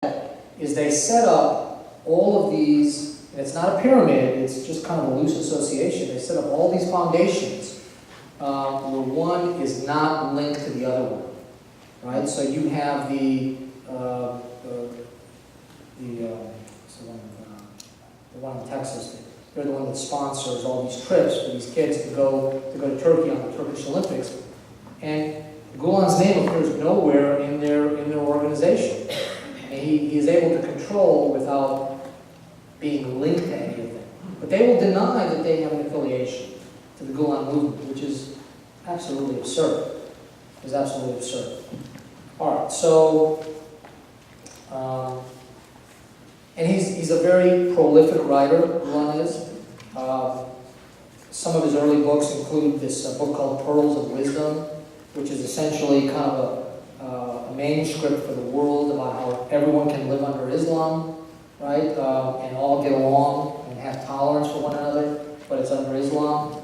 is they set up all of these, and it's not a pyramid, it's just kind of a loose association. They set up all these foundations where one is not linked to the other one, right? So you have the one in Texas. They're the one that sponsors all these trips for these kids to go to Turkey on the Turkish Olympics, and Gulen's name appears nowhere in their organization. And he is able to control without being linked to any of them. But they will deny that they have an affiliation to the Gulen movement, which is absolutely absurd. It's absolutely absurd. All right, so, and he's a very prolific writer, Gulen is. Some of his early books include this book called Pearls of Wisdom, which is essentially kind of a manuscript for the world about how everyone can live under Islam, right? And all get along and have tolerance for one another, but it's under Islam.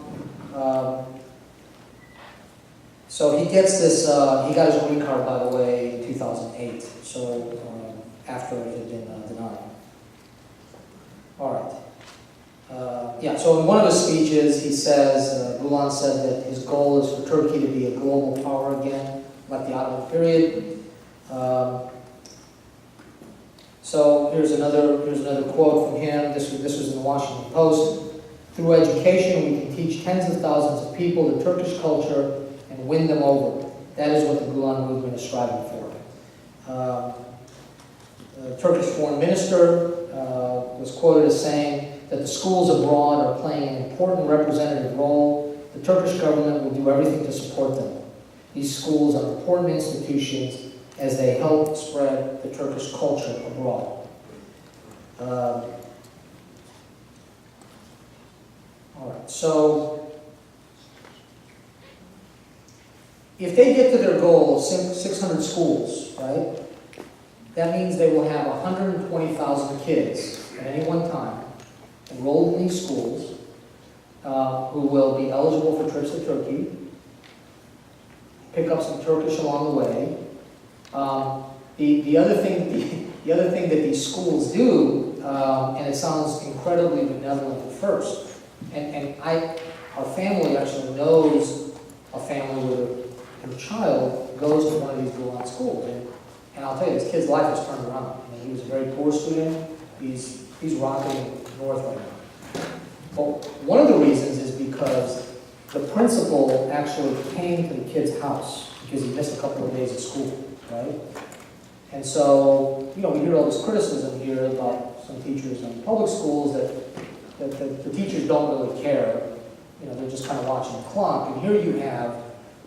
So he gets this, he got his green card, by the way, in 2008, so after it had been denied. All right. Yeah, so in one of his speeches, he says, Gulen said that his goal is for Turkey to be a global power again, like the Ottoman period. So here's another quote from him. This was in the Washington Post. Through education, we can teach tens of thousands of people the Turkish culture and win them over. That is what the Gulen movement is striving for. The Turkish foreign minister was quoted as saying that the schools abroad are playing an important representative role. The Turkish government will do everything to support them. These schools are important institutions as they help spread the Turkish culture abroad. All right, so if they get to their goal of 600 schools, right, that means they will have 120,000 kids at any one time enrolled in these schools who will be eligible for trips to Turkey, pick up some Turkish along the way. The other thing that these schools do, and it sounds incredibly benevolent at first, and our family actually knows a family where their child goes to one of these Gulen schools, and I'll tell you, this kid's life has turned around. I mean, he was a very poor student. He's rocketing north right now. But one of the reasons is because the principal actually came to the kid's house because he missed a couple of days of school, right? And so, we hear all this criticism here about some teachers in public schools that the teachers don't really care. They're just kind of watching the clock. And here you have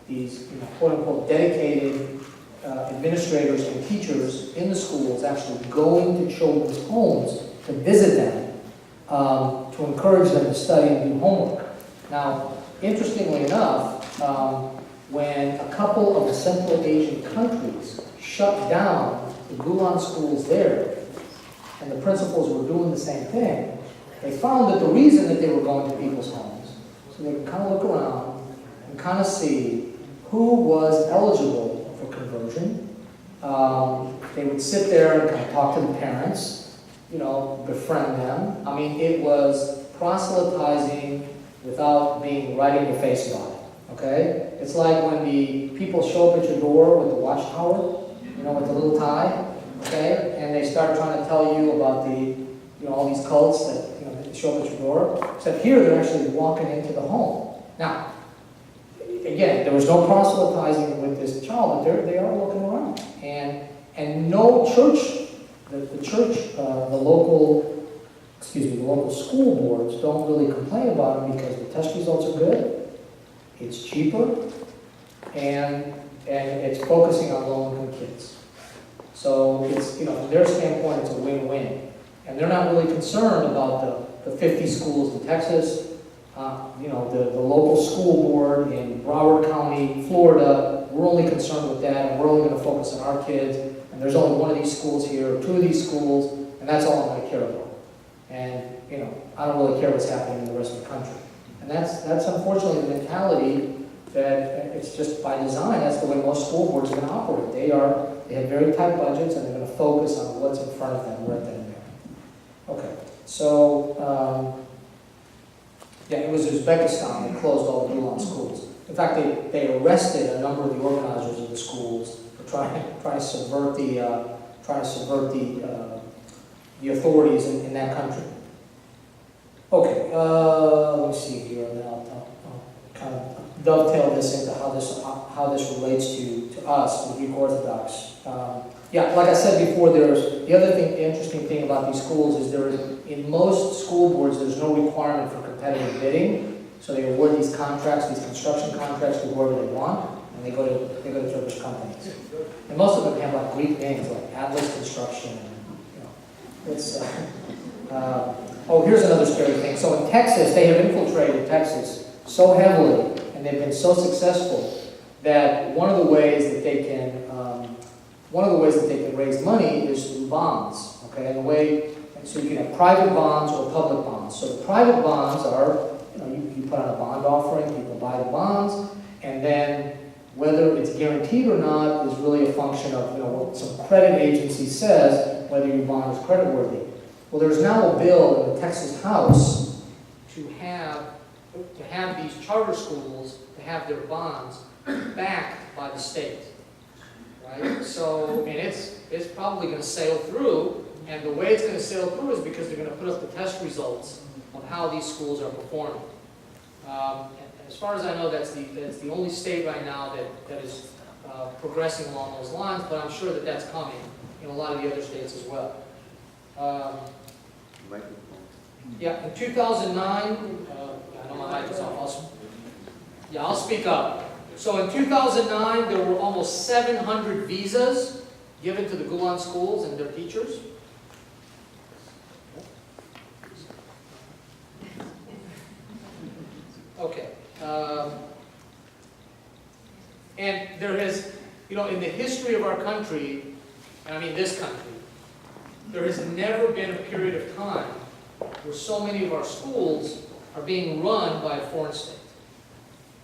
these, quote-unquote, dedicated administrators and teachers in the schools actually going to children's homes to visit them, to encourage them to study and do homework. Now, interestingly enough, when a couple of the Central Asian countries shut down the Gulen schools there, and the principals were doing the same thing, they found that the reason that they were going to people's homes, so they could kind of look around and kind of see who was eligible for conversion. They would sit there and kind of talk to the parents, befriend them. I mean, it was proselytizing without being right in your face about it, okay? It's like when the people show up at your door with the watchtower, with the little tie, okay? And they start trying to tell you about all these cults that show up at your door. Except here, they're actually walking into the home. Now, again, there was no proselytizing with this child, but they are looking around. And no church, the local school boards don't really complain about them because the test results are good, it's cheaper, and it's focusing on low-income kids. So it's, from their standpoint, it's a win-win. And they're not really concerned about the 50 schools in Texas, the local school board in Broward County, Florida. We're only concerned with that, and we're only going to focus on our kids. And there's only one of these schools here, or two of these schools, and that's all I'm going to care about. And I don't really care what's happening in the rest of the country. And that's unfortunately the mentality that it's just by design, that's the way most school boards are going to operate. They have very tight budgets, and they're going to focus on what's in front of them right then and there. Okay, so, yeah, it was Uzbekistan that closed all the Gulen schools. In fact, they arrested a number of the organizers of the schools for trying to subvert the authorities in that country. Okay, let me see here, and then I'll kind of dovetail this into how this relates to us, the Greek Orthodox. Yeah, like I said before, the other thing, the interesting thing about these schools is in most school boards, there's no requirement for competitive bidding, so they award these contracts, these construction contracts to whoever they want, and they go to Turkish companies. And most of them have like Greek names, like Atlas Construction, and, you know, it's. Oh, here's another scary thing. So in Texas, they have infiltrated Texas so heavily, and they've been so successful that one of the ways that they can raise money is through bonds. Okay, so you can have private bonds or public bonds. So the private bonds are, you put on a bond offering, people buy the bonds, and then whether it's guaranteed or not is really a function of what some credit agency says whether your bond is creditworthy. Well, there's now a bill in the Texas House to have these charter schools to have their bonds backed by the state, right? So, and it's probably going to sail through, and the way it's going to sail through is because they're going to put up the test results of how these schools are performing. And as far as I know, that's the only state right now that is progressing along those lines, but I'm sure that that's coming in a lot of the other states as well. Yeah, in 2009, I know my mic is off. I'll speak up. So in 2009, there were almost 700 visas given to the Gulen schools and their teachers. Okay. And there has, in the history of our country, and I mean this country, there has never been a period of time where so many of our schools are being run by a foreign state,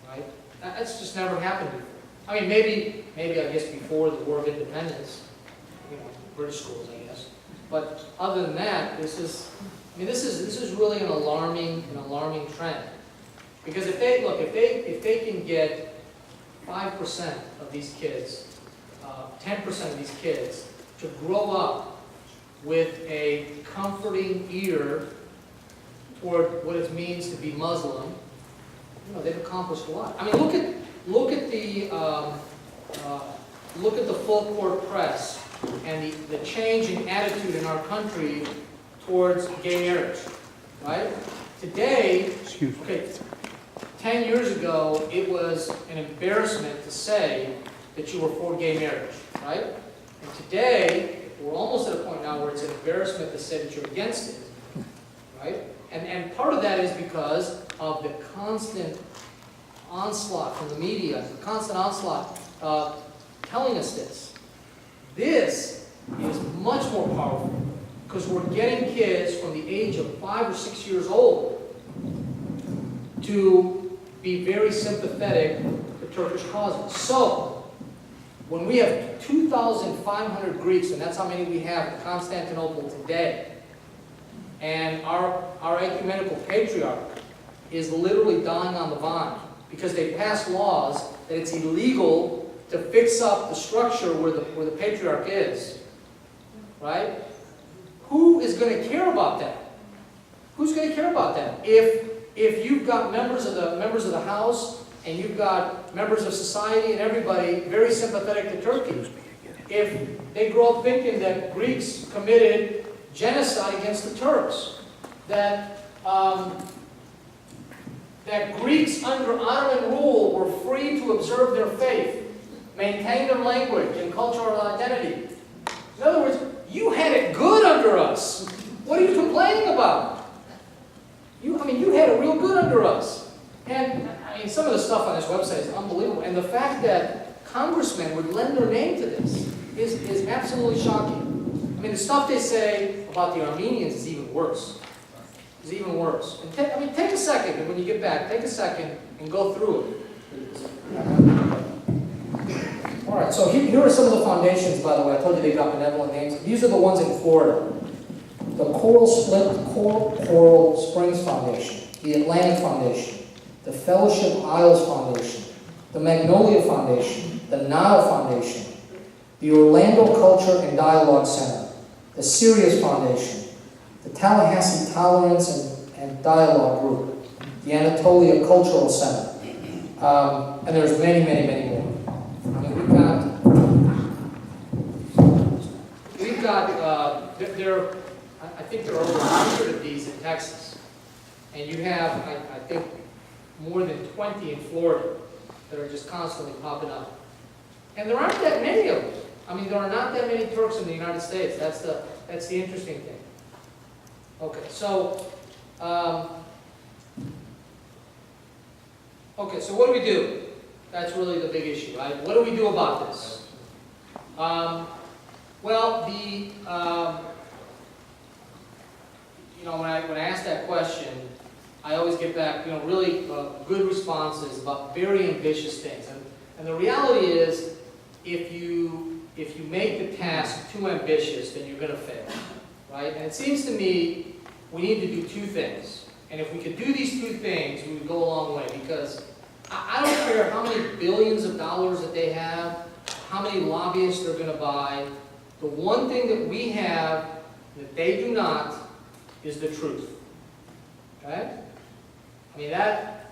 right? That's just never happened before. I mean, maybe I guess before the War of Independence, British schools, I guess. But other than that, this is really an alarming trend. Because if they can get 5% of these kids, 10% of these kids to grow up with a comforting ear toward what it means to be Muslim, they've accomplished a lot. I mean, look at the full court press and the change in attitude in our country towards gay marriage, right? Today, 10 years ago, it was an embarrassment to say that you were for gay marriage, right? And today, we're almost at a point now where it's an embarrassment to say that you're against it, right? And part of that is because of the constant onslaught from the media, the constant onslaught telling us this. This is much more powerful because we're getting kids from the age of 5 or 6 years old to be very sympathetic to Turkish causes. So, when we have 2,500 Greeks, and that's how many we have in Constantinople today, and our ecumenical patriarch is literally dying on the vine because they passed laws that it's illegal to fix up the structure where the patriarch is, right? Who is going to care about that? Who's going to care about that? If you've got members of the House and you've got members of society and everybody very sympathetic to Turkey, if they grow up thinking that Greeks committed genocide against the Turks, that Greeks under Ottoman rule were free to observe their faith, maintain their language and cultural identity. In other words, you had it good under us. What are you complaining about? You had it real good under us. And some of the stuff on this website is unbelievable. And the fact that congressmen would lend their name to this is absolutely shocking. I mean, the stuff they say about the Armenians is even worse. And take a second, and when you get back, take a second and go through it. All right, so here are some of the foundations, by the way. I told you they got benevolent names. These are the ones in Florida. The Coral Springs Foundation, the Atlantic Foundation, the Fellowship Isles Foundation, the Magnolia Foundation, the Nile Foundation, the Orlando Culture and Dialogue Center, the Sirius Foundation, the Tallahassee Tolerance and Dialogue Group, the Anatolia Cultural Center, and there's many, many, many more. I mean, I think there are over 100 of these in Texas, and you have, I think, more than 20 in Florida that are just constantly popping up. And there aren't that many of them. I mean, there are not that many Turks in the United States. That's the interesting thing. Okay, so what do we do? That's really the big issue, right? What do we do about this? When I ask that question, I always get back, really good responses about very ambitious things. And the reality is, if you make the task too ambitious, then you're going to fail, right? And it seems to me we need to do two things. And if we could do these two things, we would go a long way, because I don't care how many billions of dollars that they have, how many lobbyists they're going to buy. The one thing that we have that they do not is the truth. Okay? I mean, that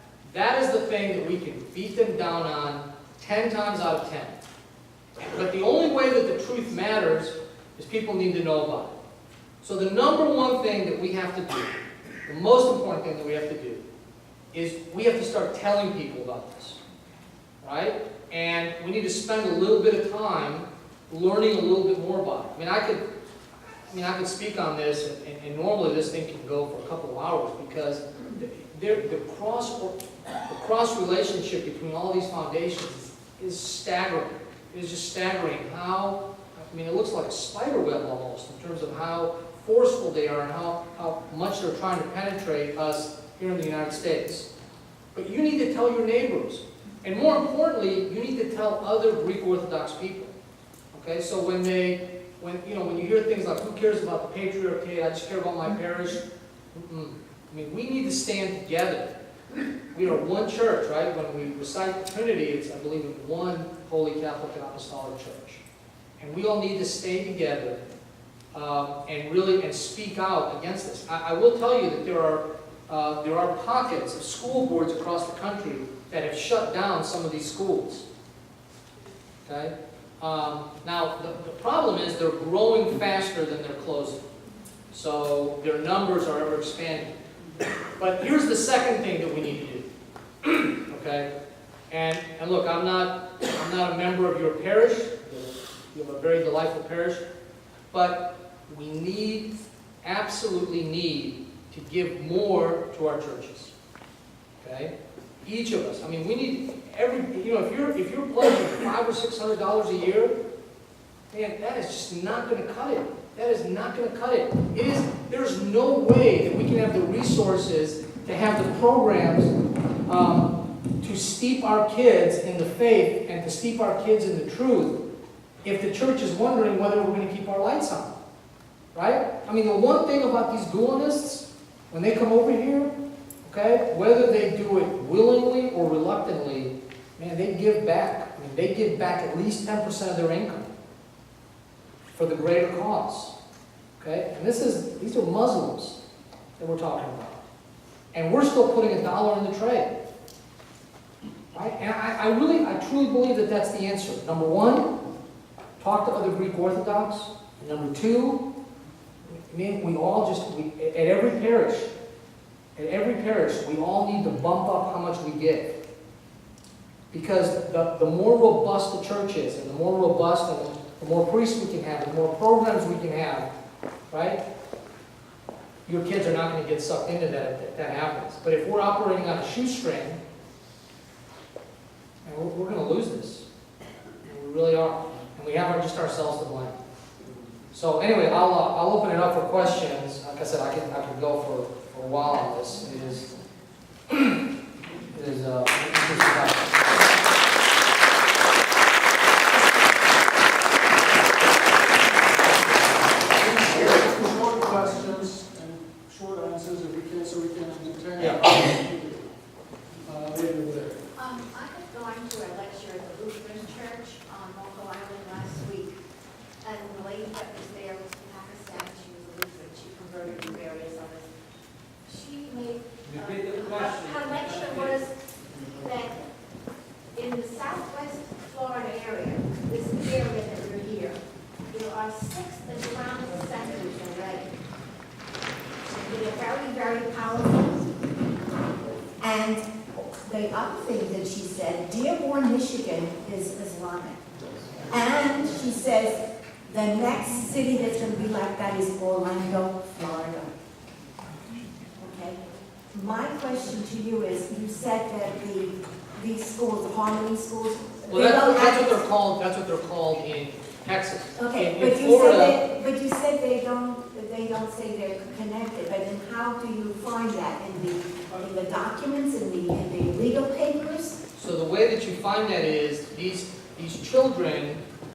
is the thing that we can beat them down on 10 times out of 10. But the only way that the truth matters is people need to know about it. So the number one thing that we have to do, the most important thing that we have to do, is we have to start telling people about this. Right? And we need to spend a little bit of time learning a little bit more about it. I could speak on this, and normally this thing can go for a couple of hours, because the cross relationship between all these foundations is staggering. It is just staggering how, it looks like a spider web almost, in terms of how forceful they are and how much they're trying to penetrate us here in the United States. But you need to tell your neighbors. And more importantly, you need to tell other Greek Orthodox people. Okay, so when you hear things like, who cares about the patriarchate, I just care about my parish. We need to stand together. We are one church, right? When we recite the Trinity, it's, I believe, in one Holy Catholic and Apostolic Church. And we all need to stay together and speak out against this. I will tell you that there are pockets of school boards across the country that have shut down some of these schools. Okay? Now, the problem is they're growing faster than they're closing. So their numbers are ever expanding. But here's the second thing that we need to do. Okay? And look, I'm not a member of your parish. You have a very delightful parish. But we absolutely need to give more to our churches. Okay? Each of us. We need if you're pledging $500 or $600 a year, man, that is just not going to cut it. That is not going to cut it. There's no way that we can have the resources to have the programs to steep our kids in the faith and to steep our kids in the truth if the church is wondering whether we're going to keep our lights on. Right? The one thing about these dualists, when they come over here, okay, whether they do it willingly or reluctantly, man, they give back. They give back at least 10% of their income for the greater cause. Okay? And these are Muslims that we're talking about. And we're still putting $1 in the tray. Right? And I truly believe that that's the answer. Number one, talk to other Greek Orthodox. And number two, we all at every parish, we all need to bump up how much we give. Because the more robust the church is, and the more robust and the more priests we can have, the more programs we can have, right? Your kids are not going to get sucked into that if that happens. But if we're operating on a shoestring, we're going to lose this. And we really are. And we have just ourselves to blame. So anyway, I'll open it up for questions. Like I said, I could go for a while on this. It is very, very powerful. And the other thing that she said, Dearborn, Michigan is Islamic. And she says, the next city that's going to be like that is Orlando, Florida. Okay? My question to you is, you said that these schools, the Harmony schools, Well, that's what they're called. That's what they're called in Texas. okay, In but you Florida, said you said they don't say they're connected. But then how do you find that in the documents, in the legal papers? so the way that you find that is these children